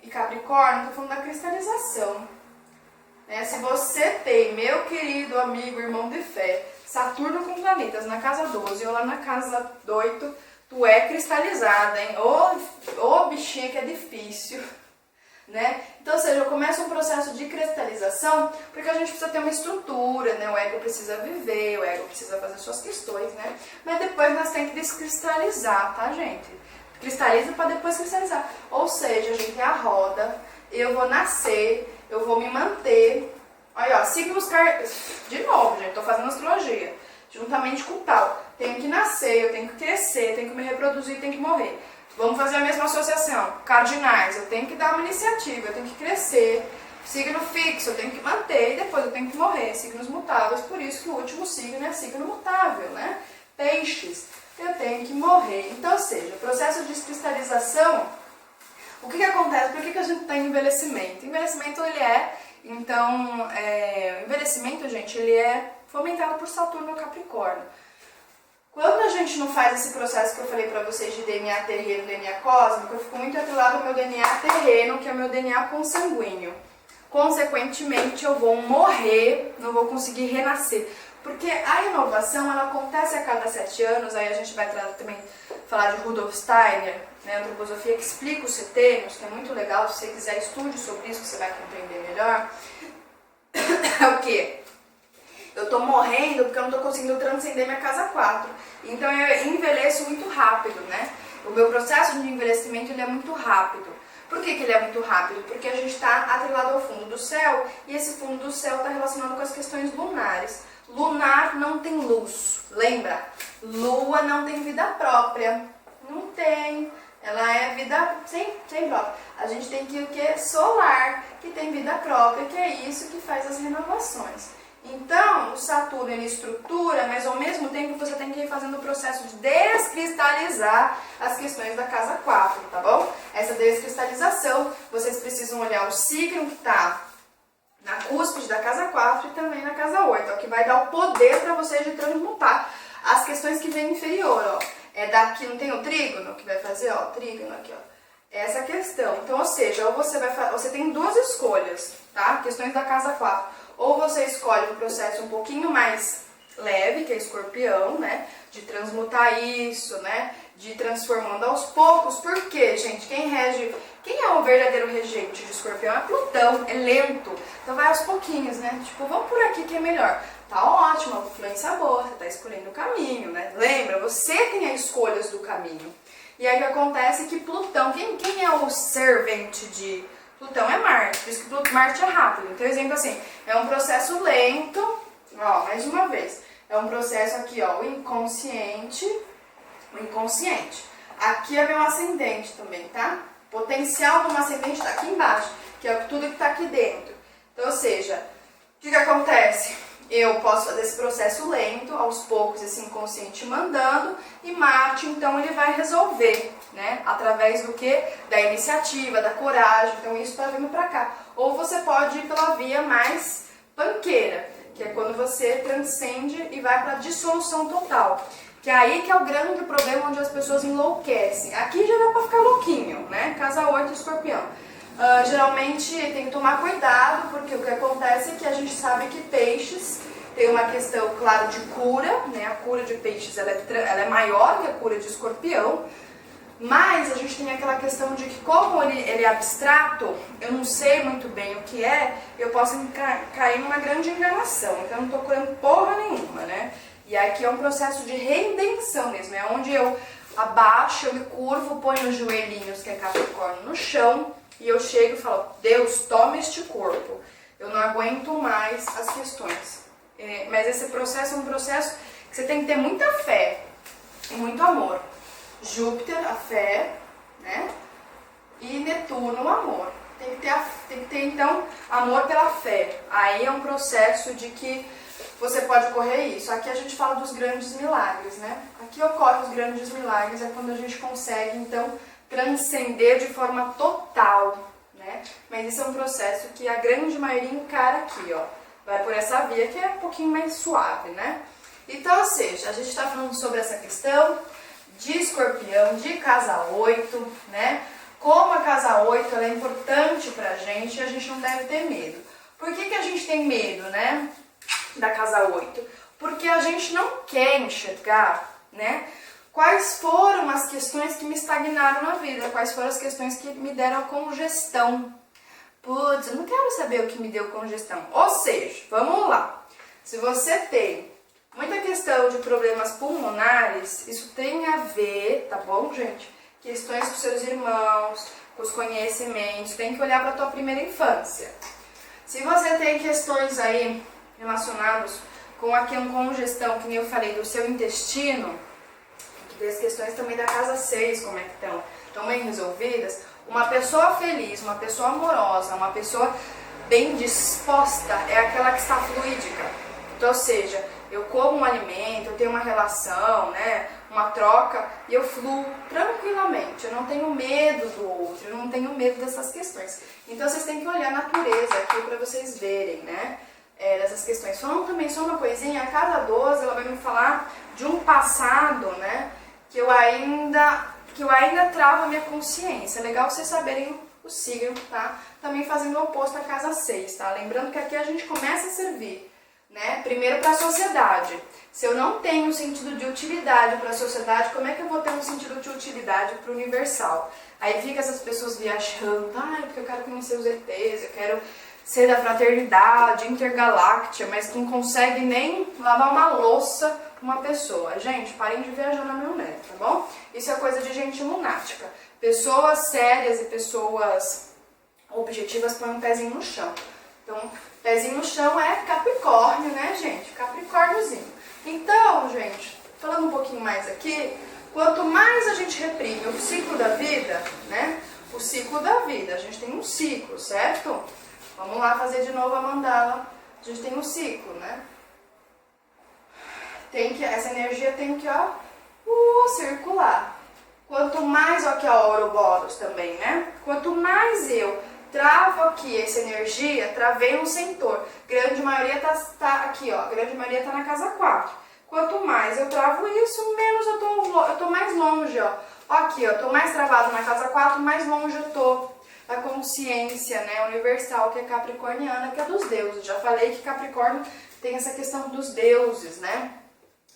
Speaker 1: e Capricórnio, tô falando da cristalização. Né? Se você tem, meu querido amigo, irmão de fé, Saturno com planetas na casa 12 ou lá na casa 8, tu é cristalizada, hein? Ô bichinha que é difícil. Né? Então, ou seja, eu começo um processo de cristalização porque a gente precisa ter uma estrutura, né? O ego precisa viver, o ego precisa fazer suas questões, né? Mas depois nós temos que descristalizar, tá, gente? Cristaliza para depois cristalizar. Ou seja, a gente é a roda, eu vou nascer, eu vou me manter. Olha, ó, signos de novo, gente, tô fazendo astrologia, juntamente com tal. Tenho que nascer, eu tenho que crescer, tenho que me reproduzir, tenho que morrer. Vamos fazer a mesma associação. Cardinais, eu tenho que dar uma iniciativa, eu tenho que crescer. Signo fixo, eu tenho que manter e depois eu tenho que morrer. Signos mutáveis, por isso que o último signo é signo mutável, né? Peixes, eu tenho que morrer. Então, ou seja, o processo de descristalização, o que acontece? Por que a gente tem envelhecimento? Envelhecimento, ele é Então, o envelhecimento, gente, ele é fomentado por Saturno e Capricórnio. Quando a gente não faz esse processo que eu falei pra vocês de DNA terreno e DNA cósmico, eu fico muito atrelado ao meu DNA terreno, que é o meu DNA consanguíneo. Consequentemente, eu vou morrer, não vou conseguir renascer. Porque a inovação, ela acontece a cada 7 anos, aí a gente vai também falar de Rudolf Steiner, né, antroposofia que explica os setênios, que é muito legal, se você quiser estude sobre isso, que você vai compreender melhor. É o quê? Eu tô morrendo porque eu não tô conseguindo transcender minha casa 4. Então eu envelheço muito rápido, né? O meu processo de envelhecimento, ele é muito rápido. Por que ele é muito rápido? Porque a gente está atrelado ao fundo do céu, e esse fundo do céu está relacionado com as questões lunares. Lunar não tem luz, lembra? Lua não tem vida própria, não tem. Ela é vida sem própria. A gente tem que o que? Solar, que tem vida própria, que é isso que faz as renovações. Então, o Saturno ele estrutura, mas ao mesmo tempo você tem que ir fazendo o processo de descristalizar as questões da casa 4, tá bom? Essa descristalização, vocês precisam olhar o signo que está na cúspide da casa 4 e também na casa 8, ó, que vai dar o poder para vocês de transmutar as questões que vêm inferior, ó. É daqui, não tem o trígono que vai fazer, ó, trígono aqui, ó. Essa questão. Então, ou seja, ou você tem duas escolhas, tá? Questões da casa 4. Ou você escolhe um processo um pouquinho mais leve, que é escorpião, né? De transmutar isso, né? De ir transformando aos poucos. Por quê, gente? Quem é o verdadeiro regente de escorpião? É Plutão, é lento. Então vai aos pouquinhos, né? Tipo, vamos por aqui que é melhor. Tá ótimo, a influência boa, você tá escolhendo o caminho, né? Lembra, você tem as escolhas do caminho. E aí o que acontece é que Plutão, quem é o servente de Plutão? É Marte, por isso que Marte é rápido. Então, exemplo assim, é um processo lento, ó, mais uma vez, é um processo aqui, ó, o inconsciente. Aqui é meu ascendente também, tá? Potencial do meu ascendente tá aqui embaixo, que é tudo que tá aqui dentro. Então, ou seja, o que acontece? Eu posso fazer esse processo lento, aos poucos, esse inconsciente mandando, e Marte, então, ele vai resolver, né? Através do que? Da iniciativa, da coragem, então isso tá vindo pra cá. Ou você pode ir pela via mais panqueira, que é quando você transcende e vai pra dissolução total. Que é aí que é o grande problema onde as pessoas enlouquecem. Aqui já dá pra ficar louquinho, né? Casa 8, escorpião. Geralmente tem que tomar cuidado, porque o que acontece é que a gente sabe que peixes tem uma questão, claro, de cura, né? A cura de peixes ela é maior que a cura de escorpião, mas a gente tem aquela questão de que como ele é abstrato, eu não sei muito bem o que é, eu posso cair numa grande enganação, então eu não tô curando porra nenhuma, né? E aqui é um processo de redenção mesmo, é onde eu abaixo, eu me curvo, ponho os joelhinhos, que é Capricórnio, no chão, e eu chego e falo, Deus, toma este corpo, eu não aguento mais as questões. Mas esse processo é um processo que você tem que ter muita fé e muito amor. Júpiter, a fé, né? E Netuno, o amor. Tem que ter, então, amor pela fé. Aí é um processo de que você pode ocorrer isso. Aqui a gente fala dos grandes milagres, né? Aqui ocorrem os grandes milagres, é quando a gente consegue, então, transcender de forma total, né? Mas isso é um processo que a grande maioria encara aqui, ó. Vai por essa via que é um pouquinho mais suave, né? Então, ou seja, a gente está falando sobre essa questão de escorpião, de casa 8, né? Como a casa 8 ela é importante pra gente e a gente não deve ter medo. Por que a gente tem medo, né? Da casa 8? Porque a gente não quer enxergar, né? Quais foram as questões que me estagnaram na vida, quais foram as questões que me deram a congestão. Putz, eu não quero saber o que me deu congestão. Ou seja, vamos lá. Se você tem muita questão de problemas pulmonares, isso tem a ver, tá bom, gente? Questões com seus irmãos, com os conhecimentos, tem que olhar para a tua primeira infância. Se você tem questões aí relacionadas com a congestão, que nem eu falei, do seu intestino, que tem as questões também da casa 6, como é que estão? Estão bem resolvidas? Uma pessoa feliz, uma pessoa amorosa, uma pessoa bem disposta é aquela que está fluídica. Então, ou seja, eu como um alimento, eu tenho uma relação, né? uma troca e eu fluo tranquilamente. Eu não tenho medo do outro, eu não tenho medo dessas questões. Então vocês têm que olhar a natureza aqui para vocês verem, né? Dessas questões. Falando também só uma coisinha, a cada 12 ela vai me falar de um passado, né? Que eu ainda travo a minha consciência. É legal vocês saberem o signo, tá? Também fazendo o oposto à casa 6, tá? Lembrando que aqui a gente começa a servir, né? Primeiro para a sociedade. Se eu não tenho um sentido de utilidade para a sociedade, como é que eu vou ter um sentido de utilidade para o universal? Aí fica essas pessoas viajando, porque eu quero conhecer os ETs, eu quero ser da fraternidade intergaláctea, mas não consegue nem lavar uma louça uma pessoa. Gente, parem de viajar na maionese, tá bom? Isso é coisa de gente lunática. Pessoas sérias e pessoas objetivas põem um pezinho no chão. Então, pezinho no chão é Capricórnio, né, gente? Capricórniozinho. Então, gente, falando um pouquinho mais aqui, quanto mais a gente reprime o ciclo da vida, né? O ciclo da vida, a gente tem um ciclo, certo? Vamos lá fazer de novo a mandala. A gente tem um ciclo, né? Essa energia tem que, circular. Quanto mais, aqui a Ouroboros também, né? Quanto mais eu travo aqui essa energia, travei um sentor. Grande maioria tá aqui, ó. Grande maioria tá na casa 4. Quanto mais eu travo isso, menos eu tô mais longe, ó. Aqui, ó. Tô mais travado na casa 4, mais longe eu tô da consciência, né, universal, que é capricorniana, que é dos deuses. Já falei que Capricórnio tem essa questão dos deuses, né?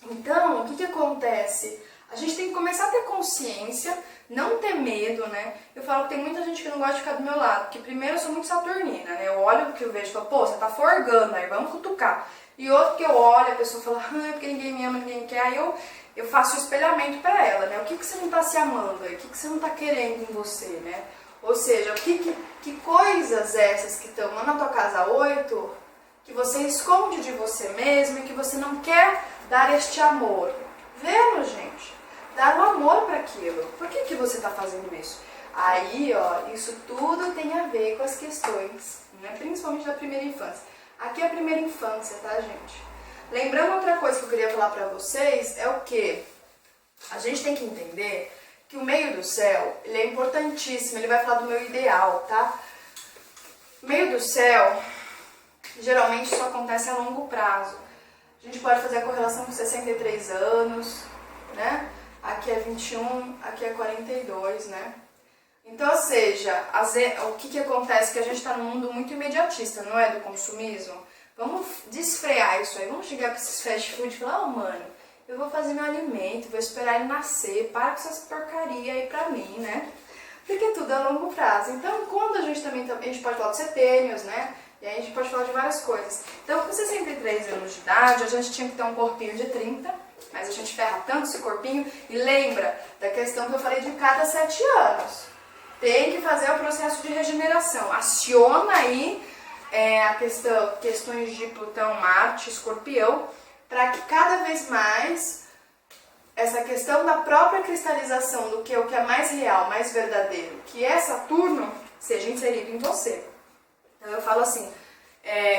Speaker 1: Então, o que acontece? A gente tem que começar a ter consciência, não ter medo, né? Eu falo que tem muita gente que não gosta de ficar do meu lado, porque primeiro eu sou muito saturnina, né? Eu olho o que eu vejo e falo, pô, você tá forgando, aí vamos cutucar. E outro que eu olho, a pessoa fala, porque ninguém me ama, ninguém quer, aí eu faço o espelhamento pra ela, né? O que você não tá se amando aí? O que você não tá querendo em você, né? Ou seja, que coisas essas que estão lá na tua casa 8, que você esconde de você mesmo e que você não quer dar este amor. Vemos, gente? Dar o amor para aquilo. Por que você está fazendo isso? Aí, ó, isso tudo tem a ver com as questões, né? Principalmente da primeira infância. Aqui é a primeira infância, tá, gente? Lembrando outra coisa que eu queria falar para vocês, é o que? A gente tem que entender que o meio do céu, ele é importantíssimo, ele vai falar do meu ideal, tá? O meio do céu, geralmente isso acontece a longo prazo. A gente pode fazer a correlação com 63 anos, né? Aqui é 21, aqui é 42, né? Então, ou seja, o que acontece? Que a gente está num mundo muito imediatista, não é? Do consumismo. Vamos desfrear isso aí, vamos chegar para esses fast food e falar, mano, eu vou fazer meu alimento, vou esperar ele nascer, para com essas porcaria aí pra mim, né? Porque tudo é a longo prazo. Então, quando a gente a gente pode falar de setênios, né? E aí a gente pode falar de várias coisas. Então, com 63 anos de idade, a gente tinha que ter um corpinho de 30, mas a gente ferra tanto esse corpinho. E lembra da questão que eu falei de cada 7 anos. Tem que fazer o processo de regeneração. Aciona aí questões de Plutão, Marte, Escorpião, para que cada vez mais essa questão da própria cristalização do que é o que é mais real, mais verdadeiro, que é Saturno, seja inserido em você. Então eu falo assim,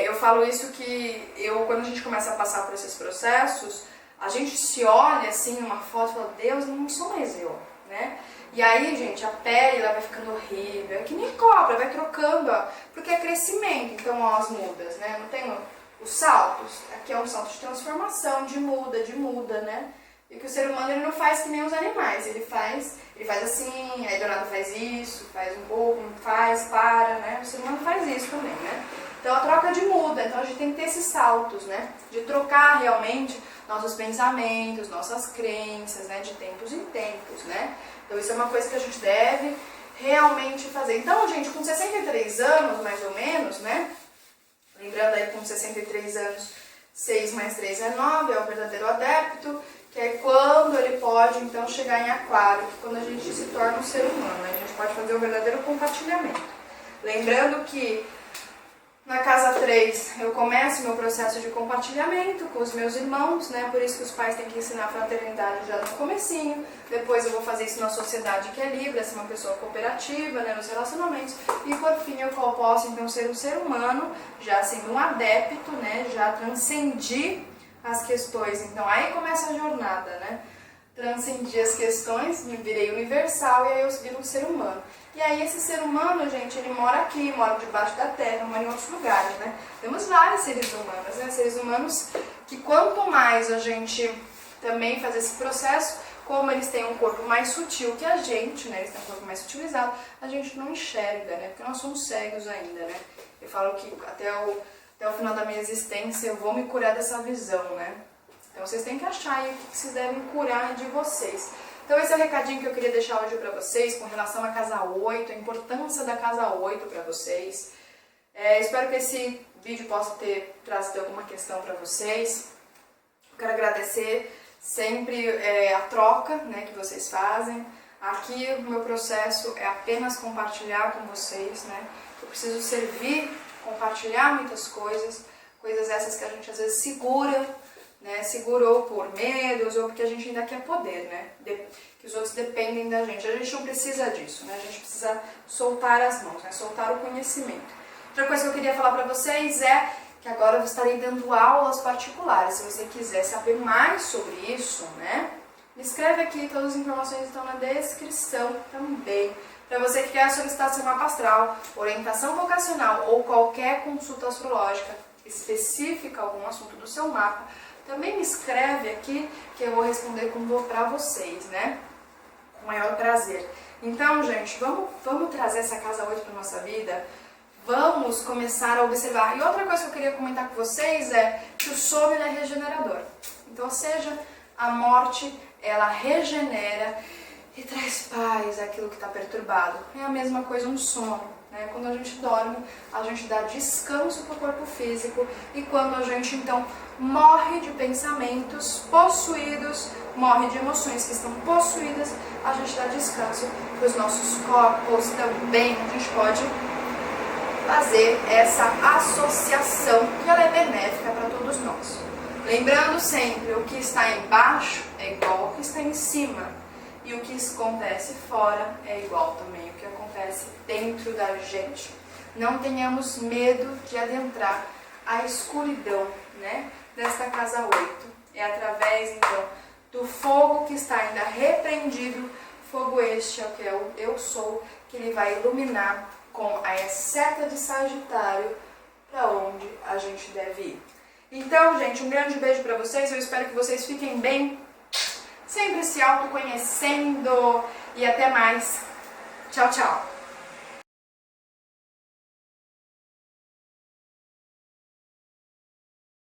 Speaker 1: eu falo isso que quando a gente começa a passar por esses processos, a gente se olha assim numa foto e fala, Deus, não sou mais eu, né? E aí, gente, a pele ela vai ficando horrível, é que nem cobra, vai trocando, ó, porque é crescimento, então ó, as mudas, né? Não tem os saltos, aqui é um salto de transformação, de muda, né? E que o ser humano ele não faz que nem os animais, ele faz assim, aí do nada faz isso, faz um pouco, para, né? O ser humano faz isso também, né? Então a troca de muda, então a gente tem que ter esses saltos, né? De trocar realmente nossos pensamentos, nossas crenças, né? De tempos em tempos, né? Então isso é uma coisa que a gente deve realmente fazer. Então, gente, com 63 anos, mais ou menos, né? Lembrando aí, com 63 anos, 6 mais 3 é 9, é o verdadeiro adepto, que é quando ele pode, então, chegar em aquário, quando a gente se torna um ser humano, né? A gente pode fazer o verdadeiro compartilhamento. Lembrando que na casa 3 eu começo meu processo de compartilhamento com os meus irmãos, né? Por isso que os pais têm que ensinar a fraternidade já no comecinho. Depois eu vou fazer isso na sociedade que é livre, ser uma pessoa cooperativa, né? Nos relacionamentos. E por fim eu posso então ser um ser humano, já sendo um adepto, né? Já transcendi as questões. Então aí começa a jornada, né? transcendi as questões, me virei universal e aí eu viro um ser humano. E aí esse ser humano, gente, ele mora aqui, mora debaixo da terra, mora em outros lugares, né? Temos vários seres humanos, né? Seres humanos que quanto mais a gente também faz esse processo, como eles têm um corpo mais sutil que a gente, né? Eles têm um corpo mais sutilizado, a gente não enxerga, né? Porque nós somos cegos ainda, né? Eu falo que até o final da minha existência eu vou me curar dessa visão, né? Então vocês têm que achar aí o que vocês devem curar de vocês. Então esse é o recadinho que eu queria deixar hoje pra vocês com relação à casa 8, a importância da casa 8 pra vocês. Espero que esse vídeo possa ter trazido alguma questão pra vocês. Eu quero agradecer sempre a troca, né, que vocês fazem. Aqui o meu processo é apenas compartilhar com vocês, né? Eu preciso servir, compartilhar muitas coisas essas que a gente às vezes segura, né? Segurou por medos ou porque a gente ainda quer poder, né? Que os outros dependem da gente. A gente não precisa disso, né? A gente precisa soltar as mãos, né? Soltar o conhecimento. Outra coisa que eu queria falar pra vocês é que agora eu estarei dando aulas particulares. Se você quiser saber mais sobre isso, né? Me escreve aqui, todas as informações estão na descrição também. Para você que quer solicitar seu mapa astral, orientação vocacional ou qualquer consulta astrológica específica, algum assunto do seu mapa, também me escreve aqui que eu vou responder para vocês, né? Com o maior prazer. Então, gente, vamos trazer essa casa 8 para nossa vida? Vamos começar a observar. E outra coisa que eu queria comentar com vocês é que o sono é regenerador. Então, ou seja, a morte, ela regenera e traz paz àquilo que está perturbado. É a mesma coisa um sono, né? Quando a gente dorme, a gente dá descanso para o corpo físico e quando a gente então morre de pensamentos possuídos, morre de emoções que estão possuídas, a gente dá descanso para os nossos corpos também. A gente pode fazer essa associação que ela é benéfica para todos nós. Lembrando sempre, o que está embaixo é igual ao que está em cima. E o que acontece fora é igual também o que acontece dentro da gente. Não tenhamos medo de adentrar a escuridão, né, desta casa 8. É através, então, do fogo que está ainda repreendido, fogo este é o que eu sou, que ele vai iluminar com a seta de Sagitário para onde a gente deve ir. Então, gente, um grande beijo para vocês. Eu espero que vocês fiquem bem, sempre se autoconhecendo e até mais. Tchau, tchau.